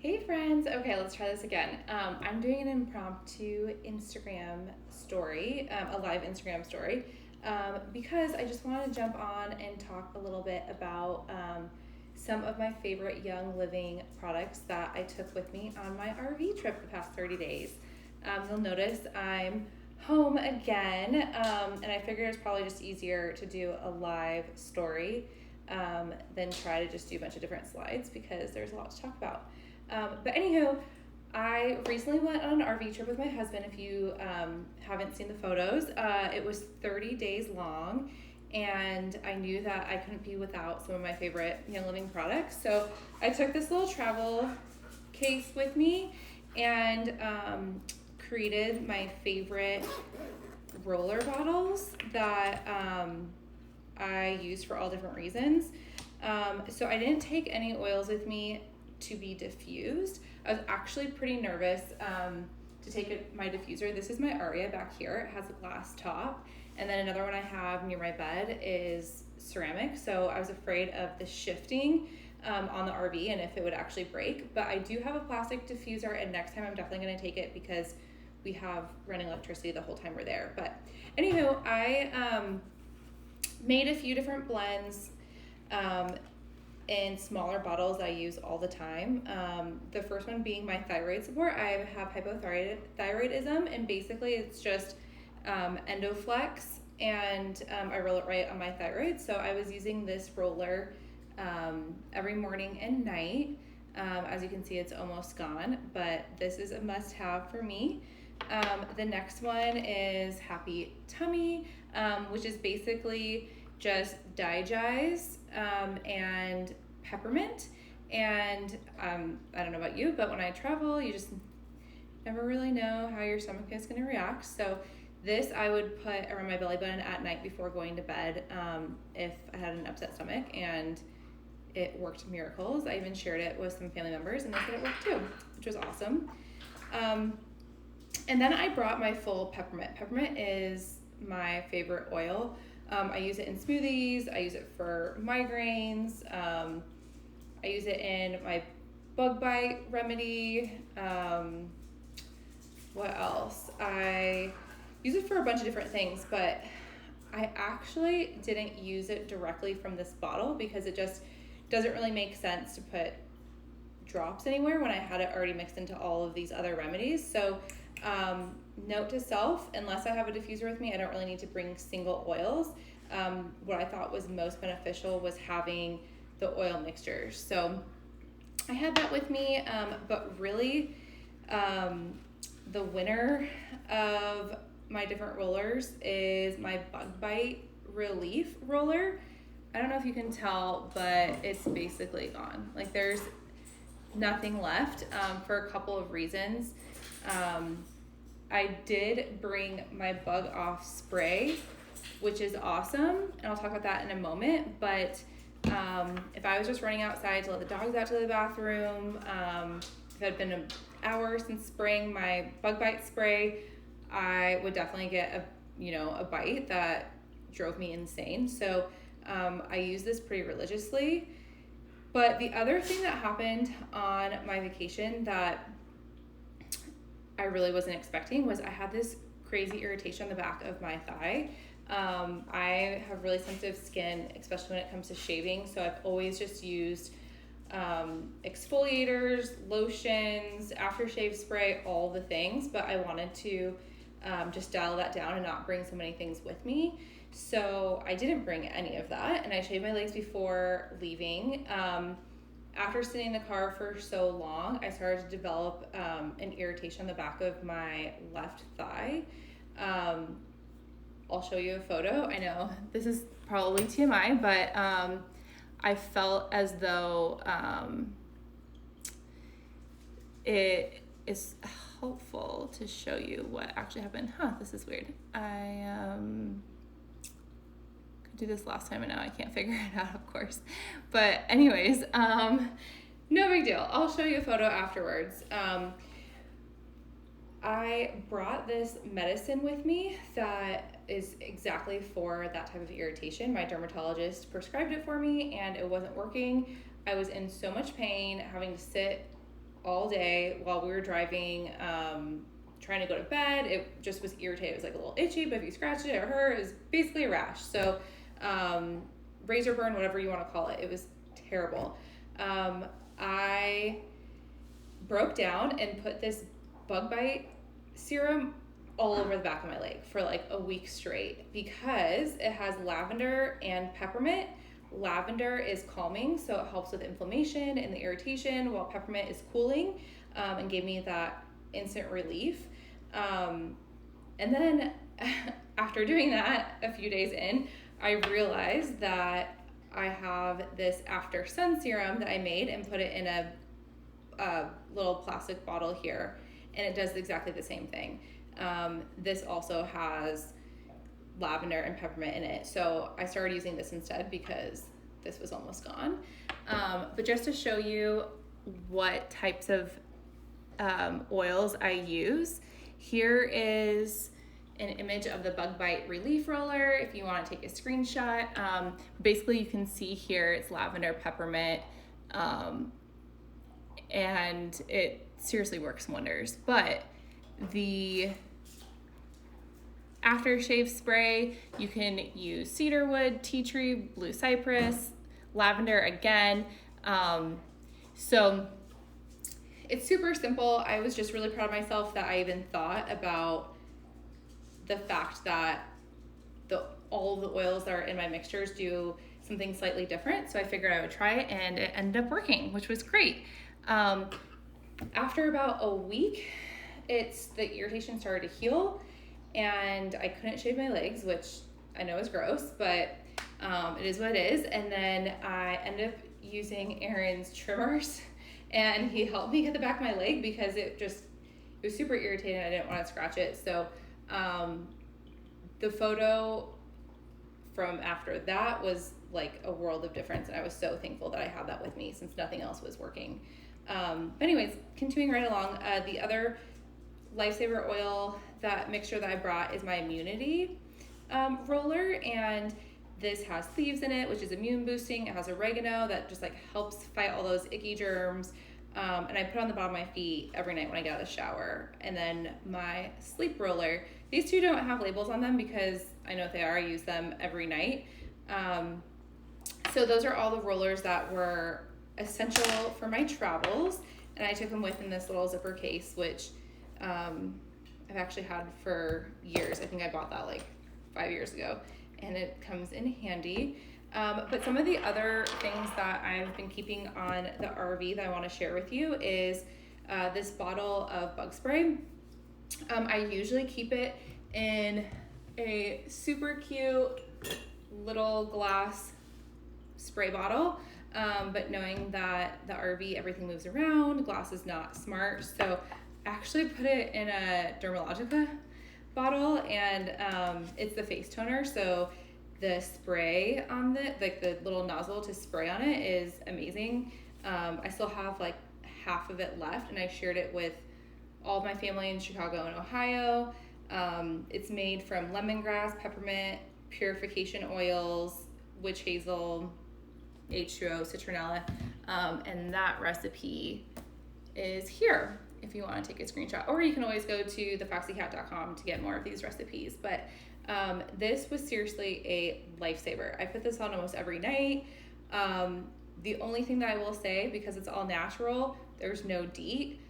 Hey friends, okay, let's try this again. I'm doing an impromptu Instagram story, a live Instagram story, because I just want to jump on and talk a little bit about some of my favorite Young Living products that I took with me on my RV trip the past 30 days. You'll notice I'm home again, and I figured it's probably just easier to do a live story than try to just do a bunch of different slides because there's a lot to talk about. But anywho, I recently went on an RV trip with my husband. If you haven't seen the photos, it was 30 days long, and I knew that I couldn't be without some of my favorite Young Living products. So I took this little travel case with me and created my favorite roller bottles that I use for all different reasons. So I didn't take any oils with me to be diffused. I was actually pretty nervous to take my diffuser. This is my Aria back here. It has a glass top. And then another one I have near my bed is ceramic. So I was afraid of the shifting on the RV and if it would actually break. But I do have a plastic diffuser, and next time I'm definitely gonna take it because we have running electricity the whole time we're there. But anywho, I made a few different blends in smaller bottles I use all the time. The first one being my thyroid support. I have hypothyroidism, and basically it's just Endoflex, and I roll it right on my thyroid. So I was using this roller every morning and night. As you can see, it's almost gone, but this is a must-have for me. The next one is Happy Tummy, which is basically just Digize and peppermint. And I don't know about you, but when I travel, you just never really know how your stomach is going to react. So this I would put around my belly button at night before going to bed if I had an upset stomach, and it worked miracles. I even shared it with some family members, and they said it worked too, which was awesome. And then I brought my full peppermint. Peppermint is my favorite oil. I use it in smoothies. I use it for migraines. I use it in my bug bite remedy. What else? I use it for a bunch of different things, but I actually didn't use it directly from this bottle because it just doesn't really make sense to put drops anywhere when I had it already mixed into all of these other remedies. So note to self, unless I have a diffuser with me, I don't really need to bring single oils. What I thought was most beneficial was having the oil mixtures. So I had that with me, but really the winner of my different rollers is my bug bite relief roller. I don't know if you can tell, but it's basically gone. Like, there's nothing left for a couple of reasons. I did bring my bug off spray, which is awesome, and I'll talk about that in a moment. But if I was just running outside to let the dogs out to the bathroom, if it had been an hour since spraying my bug bite spray, I would definitely get a bite that drove me insane. So I use this pretty religiously. But the other thing that happened on my vacation that I really wasn't expecting was I had this crazy irritation on the back of my thigh. I have really sensitive skin, especially when it comes to shaving, so I've always just used exfoliators, lotions, aftershave spray, all the things, but I wanted to just dial that down and not bring so many things with me. So I didn't bring any of that, and I shaved my legs before leaving. After sitting in the car for so long, I started to develop an irritation on the back of my left thigh. I'll show you a photo. I know this is probably TMI, but I felt as though it is helpful to show you what actually happened. This is weird. I could do this last time and now I can't figure it out, of course. But anyways, no big deal. I'll show you a photo afterwards. I brought this medicine with me that is exactly for that type of irritation. My dermatologist prescribed it for me and it wasn't working. I was in so much pain, having to sit all day while we were driving, trying to go to bed. It just was irritating. It was like a little itchy, but if you scratched it or hurt, it was basically a rash. So razor burn, whatever you want to call it. It was terrible. I broke down and put this bug bite serum all over the back of my leg for like a week straight because it has lavender and peppermint. Lavender is calming, so it helps with inflammation and the irritation, while peppermint is cooling, and gave me that instant relief. And then after doing that, a few days in, I realized that I have this after sun serum that I made and put it in a little plastic bottle here, and it does exactly the same thing. This also has lavender and peppermint in it, so I started using this instead because this was almost gone. But just to show you what types of oils I use, here is an image of the bug bite relief roller if you want to take a screenshot. Basically you can see here it's lavender, peppermint, and it seriously works wonders. But the aftershave spray, you can use cedarwood, tea tree, blue cypress, lavender again. So it's super simple. I was just really proud of myself that I even thought about the fact that all of the oils that are in my mixtures do something slightly different. So I figured I would try it, and it ended up working, which was great. After about a week, the irritation started to heal, and I couldn't shave my legs, which I know is gross, but it is what it is. And then I ended up using Aaron's trimmers, and he helped me get the back of my leg because it was super irritating. I didn't want to scratch it. So the photo from after that was like a world of difference, and I was so thankful that I had that with me since nothing else was working. But anyways, continuing right along, the other lifesaver oil, that mixture that I brought, is my immunity roller, and this has leaves in it, which is immune boosting. It has oregano that just like helps fight all those icky germs, and I put it on the bottom of my feet every night when I get out of the shower. And then my sleep roller, these two don't have labels on them because I know what they are. I use them every night. So those are all the rollers that were essential for my travels, and I took them with in this little zipper case, which I've actually had for years. I think I bought that like 5 years ago, and it comes in handy. But some of the other things that I've been keeping on the RV that I want to share with you is this bottle of bug spray. I usually keep it in a super cute little glass spray bottle, but knowing that the RV, everything moves around, glass is not smart, so I actually put it in a Dermalogica bottle, and it's the face toner, so the spray on the little nozzle to spray on it is amazing. I still have like half of it left, and I shared it with all of my family in Chicago and Ohio. It's made from lemongrass, peppermint, purification oils, witch hazel, H2O, citronella, and that recipe is here if you want to take a screenshot, or you can always go to thefoxycat.com to get more of these recipes. But this was seriously a lifesaver. I put this on almost every night. The only thing that I will say, because it's all natural, there's no DEET,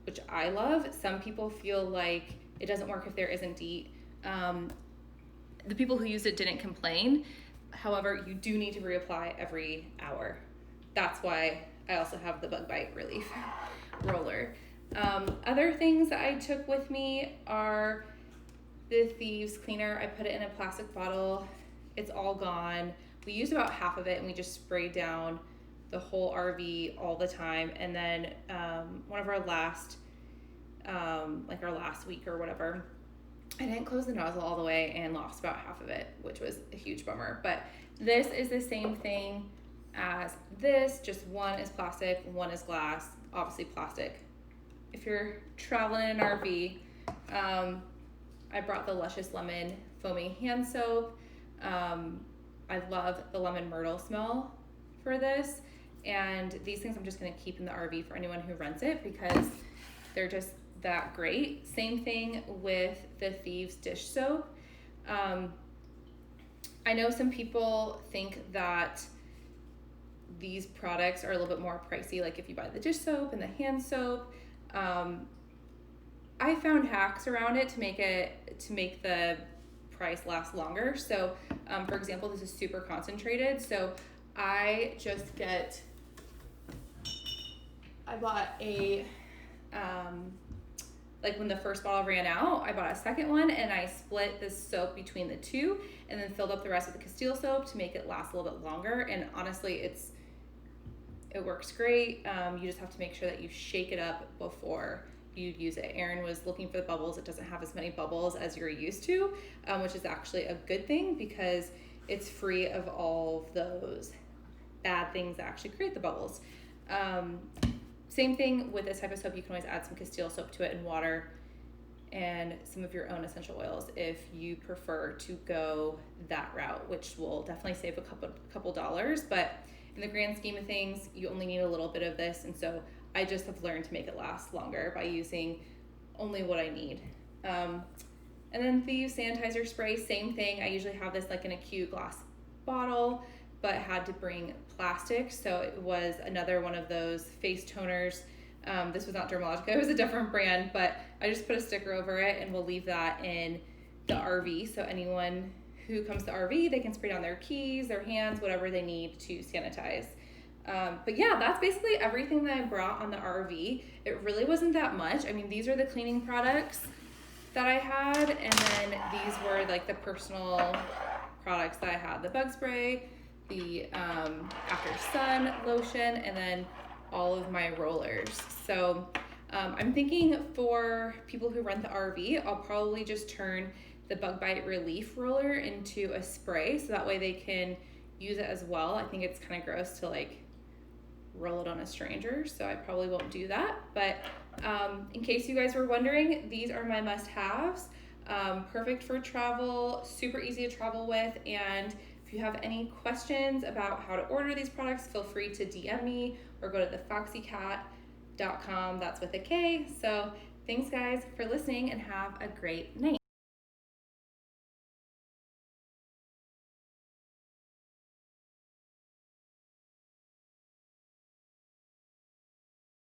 which I love. Some people feel like it doesn't work if there isn't DEET. The people who used it didn't complain. However, you do need to reapply every hour. That's why I also have the bug bite relief roller. Other things that I took with me are the Thieves cleaner. I put it in a plastic bottle. It's all gone. We used about half of it, and we just sprayed down the whole RV all the time. And then one of our last, like our last week or whatever, I didn't close the nozzle all the way and lost about half of it, which was a huge bummer. But this is the same thing as this, just one is plastic, one is glass. Obviously plastic if you're traveling in an RV. I brought the Luscious Lemon Foaming Hand Soap. I love the lemon myrtle smell for this. And these things I'm just gonna keep in the RV for anyone who rents it because they're just that great. Same thing with the Thieves dish soap. I know some people think that these products are a little bit more pricey, like if you buy the dish soap and the hand soap. I found hacks around it to make the price last longer. So for example, this is super concentrated, so I bought a like when the first bottle ran out, I bought a second one and I split this soap between the two and then filled up the rest with the Castile soap to make it last a little bit longer. And honestly, it works great. You just have to make sure that you shake it up before you use it. Erin was looking for the bubbles. It doesn't have as many bubbles as you're used to, which is actually a good thing because it's free of all of those bad things that actually create the bubbles. Same thing with this type of soap. You can always add some Castile soap to it and water and some of your own essential oils if you prefer to go that route, which will definitely save a couple dollars. But in the grand scheme of things, you only need a little bit of this. And so I just have learned to make it last longer by using only what I need. And then the sanitizer spray, same thing. I usually have this like in a cute glass bottle, but had to bring plastic. So it was another one of those face toners. This was not Dermalogica, it was a different brand, but I just put a sticker over it and we'll leave that in the RV. So anyone who comes to the RV, they can spray down their keys, their hands, whatever they need to sanitize. But yeah, that's basically everything that I brought on the RV. It really wasn't that much. I mean, these are the cleaning products that I had, and then these were like the personal products that I had. The bug spray, the after sun lotion, and then all of my rollers. So I'm thinking for people who rent the RV, I'll probably just turn the bug bite relief roller into a spray so that way they can use it as well. I think it's kind of gross to like roll it on a stranger, so I probably won't do that. But in case you guys were wondering, these are my must-haves. Perfect for travel, super easy to travel with, and if you have any questions about how to order these products, feel free to DM me or go to thefoxycat.com. That's with a K. So thanks guys for listening and have a great night.